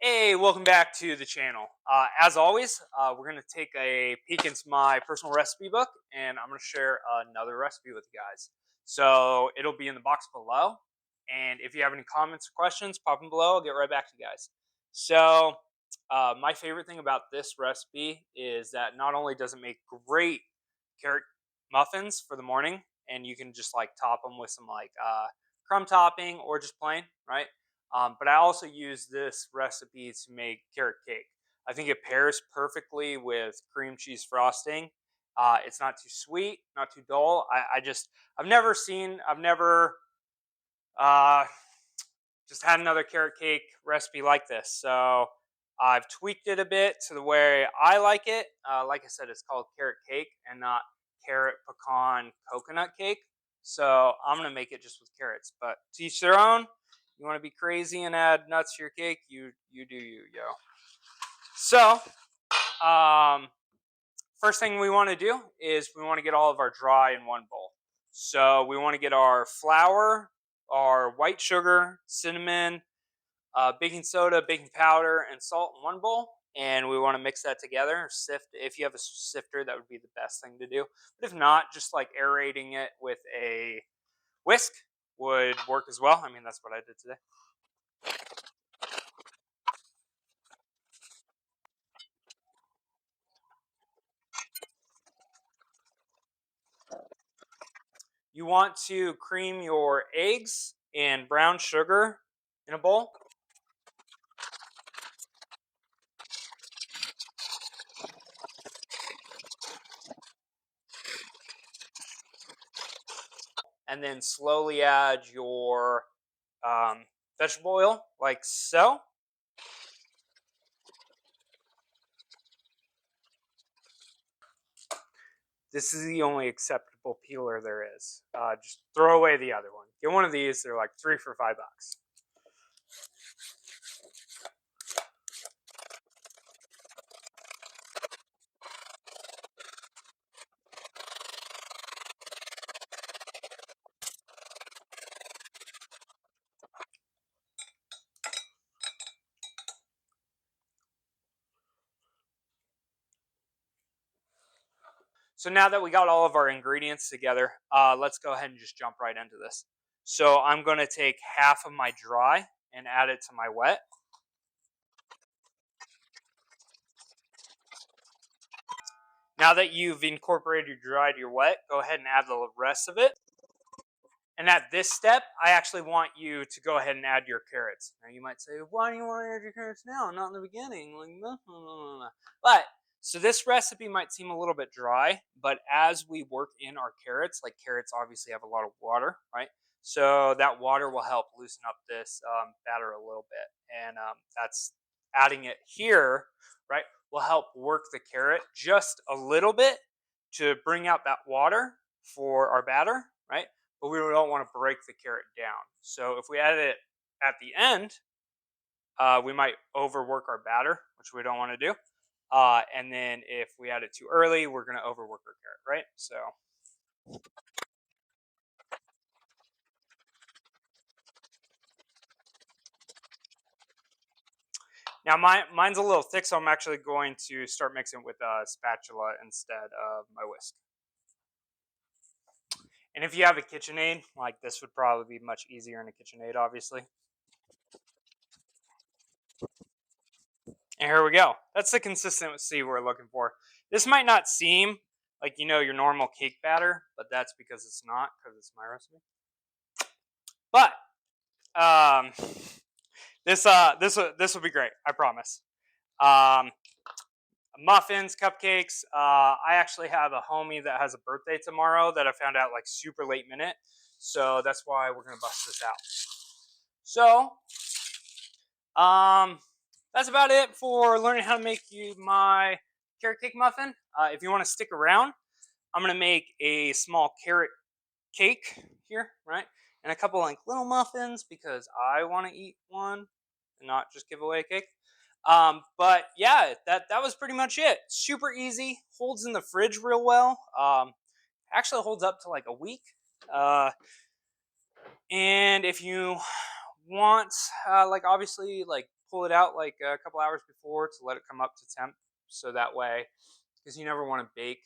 Hey, welcome back to the channel. As always, we're going to take a peek into my personal recipe book, and I'm going to share another recipe with you guys. So it'll be in the box below, and if you have any comments or questions, pop them below. I'll get right back to you guys. So my favorite thing about this recipe is that not only does it make great carrot muffins for the morning, and you can just like top them with some like crumb topping or just plain, right? But I also use this recipe to make carrot cake. I think it pairs perfectly with cream cheese frosting. It's not too sweet, not too dull. I've never uh, just had another carrot cake recipe like this. So I've tweaked it a bit to the way I like it. Like I said, it's called carrot cake and not carrot pecan coconut cake. So I'm gonna make it just with carrots, but to each their own. You want to be crazy and add nuts to your cake? You do you, yo. So um, first thing we want to do is we want to get all of our dry in one bowl. So we want to get our flour, our white sugar, cinnamon, baking soda, baking powder, and salt in one bowl. And we want to mix that together. Sift. If you have a sifter, that would be the best thing to do. But if not, just like aerating it with a whisk would work as well. I mean, that's what I did today. You want to cream your eggs and brown sugar in a bowl. And then slowly add your vegetable oil, like so. This is the only acceptable peeler there is. Just throw away the other one. Get one of these, they're like 3 for $5. So now that we got all of our ingredients together, let's go ahead and just jump right into this. So I'm going to take half of my dry and add it to my wet. Now that you've incorporated your dry to your wet, go ahead and add the rest of it. And at this step, I actually want you to go ahead and add your carrots. Now you might say, why do you want to add your carrots now, not in the beginning? Like, blah, blah, blah, blah. But so this recipe might seem a little bit dry, but as we work in our carrots, like carrots obviously have a lot of water, right? So that water will help loosen up this batter a little bit. And that's adding it here, right, will help work the carrot just a little bit to bring out that water for our batter, right? But we don't want to break the carrot down. So if we add it at the end, we might overwork our batter, which we don't want to do. And then if we add it too early, we're going to overwork our carrot, right? So now mine's a little thick, so I'm actually going to start mixing with a spatula instead of my whisk. And if you have a KitchenAid, like this would probably be much easier in a KitchenAid, obviously. And here we go. That's the consistency we're looking for. This might not seem like, your normal cake batter, but that's because it's not, because it's my recipe. But um, this will be great. I promise. Um, Muffins, cupcakes. I actually have a homie that has a birthday tomorrow that I found out like super late minute, so that's why we're gonna bust this out. So that's about it for learning how to make my carrot cake muffin. If you want to stick around, I'm gonna make a small carrot cake here, right? And a couple like little muffins because I want to eat one and not just give away a cake. But yeah, that was pretty much it. Super easy, holds in the fridge real well. Actually holds up to like a week. And if you want, like obviously like pull it out like a couple hours before to let it come up to temp, so that way, because you never want to bake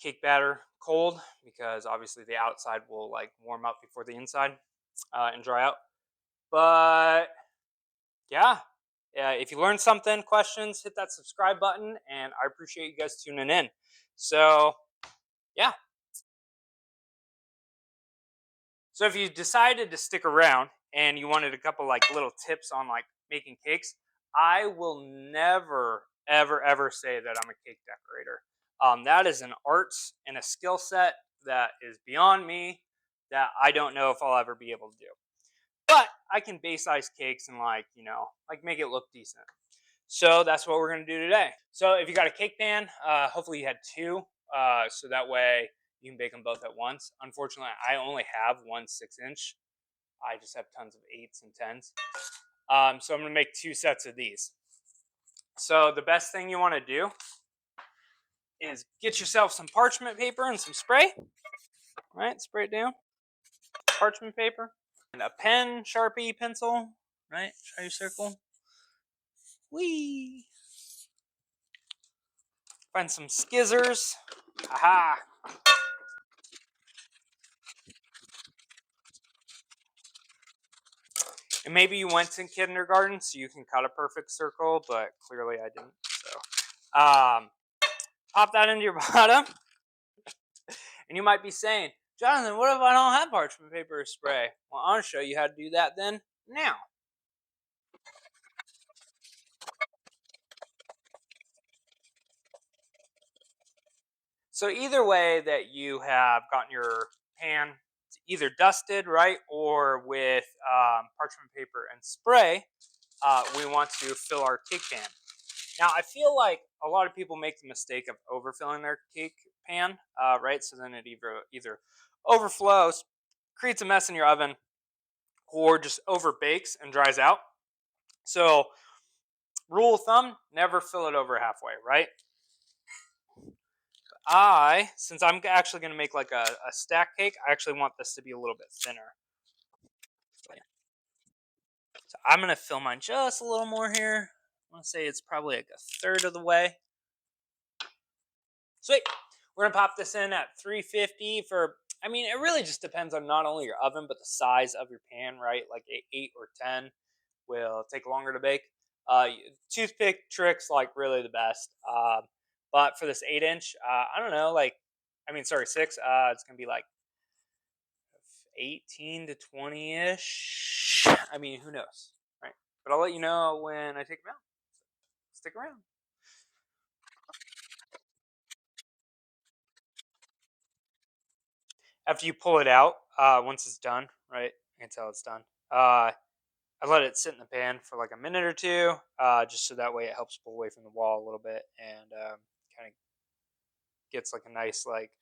cake batter cold, because obviously the outside will like warm up before the inside and dry out. But yeah, if you learned something, questions, hit that subscribe button, and I appreciate you guys tuning in. So yeah, so if you decided to stick around and you wanted a couple like little tips on like making cakes, I will never ever say that I'm a cake decorator. That is an art and a skill set that is beyond me, that I don't know if I'll ever be able to do. But I can base ice cakes and like, like make it look decent. So that's what we're gonna do today. So if you got a cake pan, hopefully you had two, so that way you can bake them both at once. Unfortunately, I only have one 6-inch. I just have tons of 8s and 10s. So I'm gonna make two sets of these. So the best thing you want to do is get yourself some parchment paper and some spray. Right, spray it down. Parchment paper and a pen, Sharpie, pencil. Right, try your circle. Whee! Find some skizzers. Aha! And maybe you went to kindergarten, so you can cut a perfect circle, but clearly I didn't. So, pop that into your bottom, and you might be saying, Jonathan, what if I don't have parchment paper or spray? Well, I'm going to show you how to do that then now. So either way that you have gotten your pan either dusted, right, or with parchment paper and spray, we want to fill our cake pan. Now, I feel like a lot of people make the mistake of overfilling their cake pan, right? So then it either overflows, creates a mess in your oven, or just over bakes and dries out. So, rule of thumb: never fill it over halfway, right? Since I'm actually going to make like a stack cake, I actually want this to be a little bit thinner. So, yeah. So I'm going to fill mine just a little more here. I want to say it's probably like a third of the way. Sweet. We're gonna pop this in at 350 for. I mean, it really just depends on not only your oven but the size of your pan, right? Like a 8 or 10 will take longer to bake. Toothpick tricks like really the best. But for this 8-inch, I don't know. Like, I mean, sorry, 6. It's gonna be like 18 to 20 ish. I mean, who knows, right? But I'll let you know when I take them out. Stick around. After you pull it out, once it's done, right? You can tell it's done. I let it sit in the pan for like a minute or two, just so that way it helps pull away from the wall a little bit and kind of gets like a nice like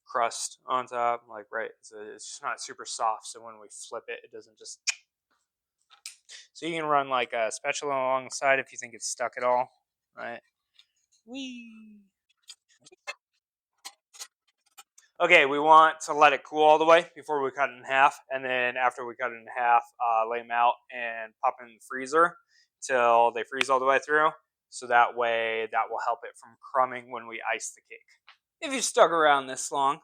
crust on top. Like right, it's just not super soft, so when we flip it, it doesn't just. So you can run like a spatula along the side if you think it's stuck at all, right? Wee. Okay, we want to let it cool all the way before we cut it in half, and then after we cut it in half, lay them out and pop them in the freezer till they freeze all the way through. So that way, that will help it from crumbing when we ice the cake. If you stuck around this long,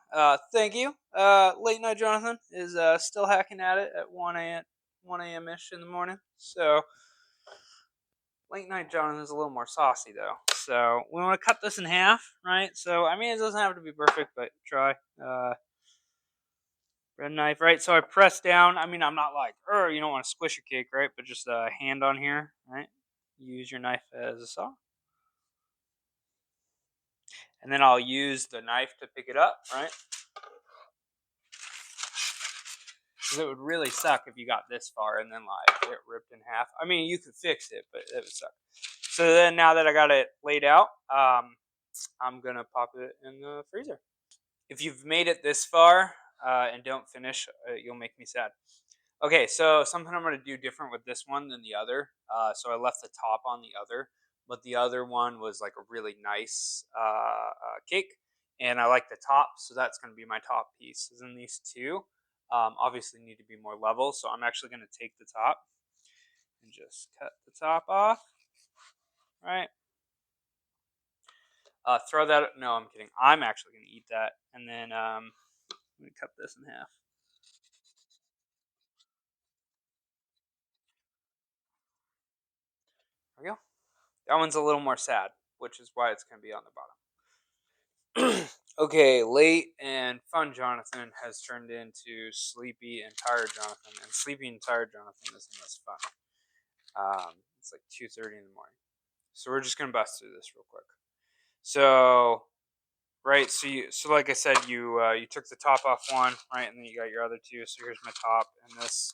thank you. Late night Jonathan is still hacking at it at 1 a.m. ish in the morning. So late night Jonathan is a little more saucy though. So we want to cut this in half, right? So I mean, it doesn't have to be perfect, but try. Bread knife, right? So I press down. I mean, I'm not like, you don't want to squish your cake, right? But just a hand on here, right? Use your knife as a saw. And then I'll use the knife to pick it up, right? Because it would really suck if you got this far and then like it ripped in half. I mean, you could fix it, but it would suck. So then now that I got it laid out, I'm going to pop it in the freezer. If you've made it this far and don't finish, you'll make me sad. Okay, so something I'm going to do different with this one than the other. So I left the top on the other, but the other one was like a really nice cake, and I like the top, so that's going to be my top piece. And then these two obviously need to be more level, so I'm actually going to take the top and just cut the top off. Right. Throw that. No, I'm kidding. I'm actually gonna eat that, and then let me cut this in half. There we go. That one's a little more sad, which is why it's gonna be on the bottom. Okay, late and fun Jonathan has turned into sleepy and tired Jonathan, and sleepy and tired Jonathan isn't as fun. It's like 2:30 in the morning, so we're just gonna bust through this real quick. So, right, so like I said, you took the top off one, right, and then you got your other two. So here's my top and this.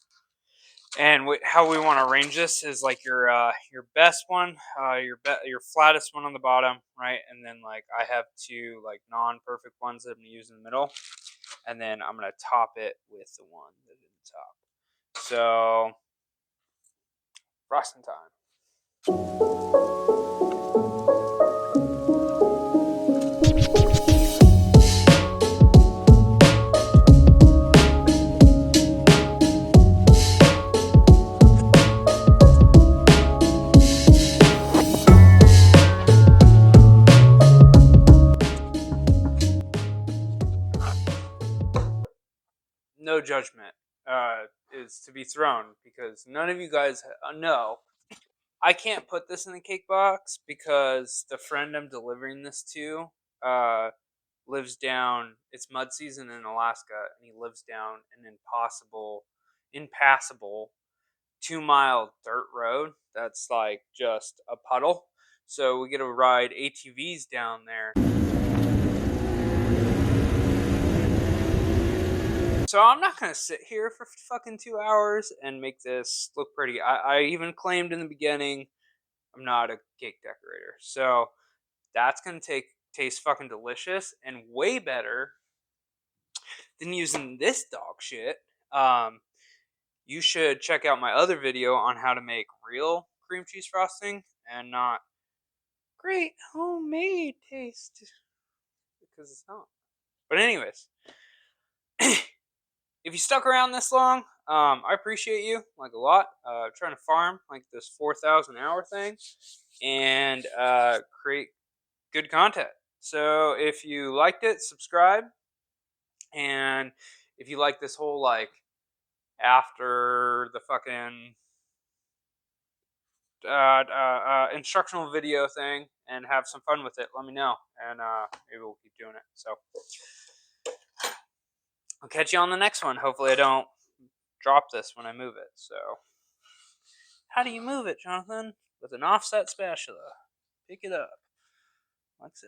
And how we want to arrange this is like your best one, your flattest one on the bottom, right, and then like I have two like non-perfect ones that I'm gonna use in the middle, and then I'm gonna top it with the one that's in the top. So frosting time. No judgment is to be thrown because none of you guys know. I can't put this in the cake box because the friend I'm delivering this to lives down. It's mud season in Alaska, and he lives down an impassable 2-mile dirt road that's like just a puddle. So we get to ride ATVs down there. So I'm not gonna sit here for fucking 2 hours and make this look pretty. I even claimed in the beginning I'm not a cake decorator, so that's gonna taste fucking delicious and way better than using this dog shit. Um, you should check out my other video on how to make real cream cheese frosting and not great homemade taste because it's not. But anyways, if you stuck around this long, I appreciate you like a lot. Trying to farm like this 4,000 hour thing and create good content. So if you liked it, subscribe. And if you like this whole like after the fucking instructional video thing and have some fun with it, let me know, and maybe we'll keep doing it. So I'll catch you on the next one. Hopefully I don't drop this when I move it. So how do you move it, Jonathan? With an offset spatula. Pick it up like so.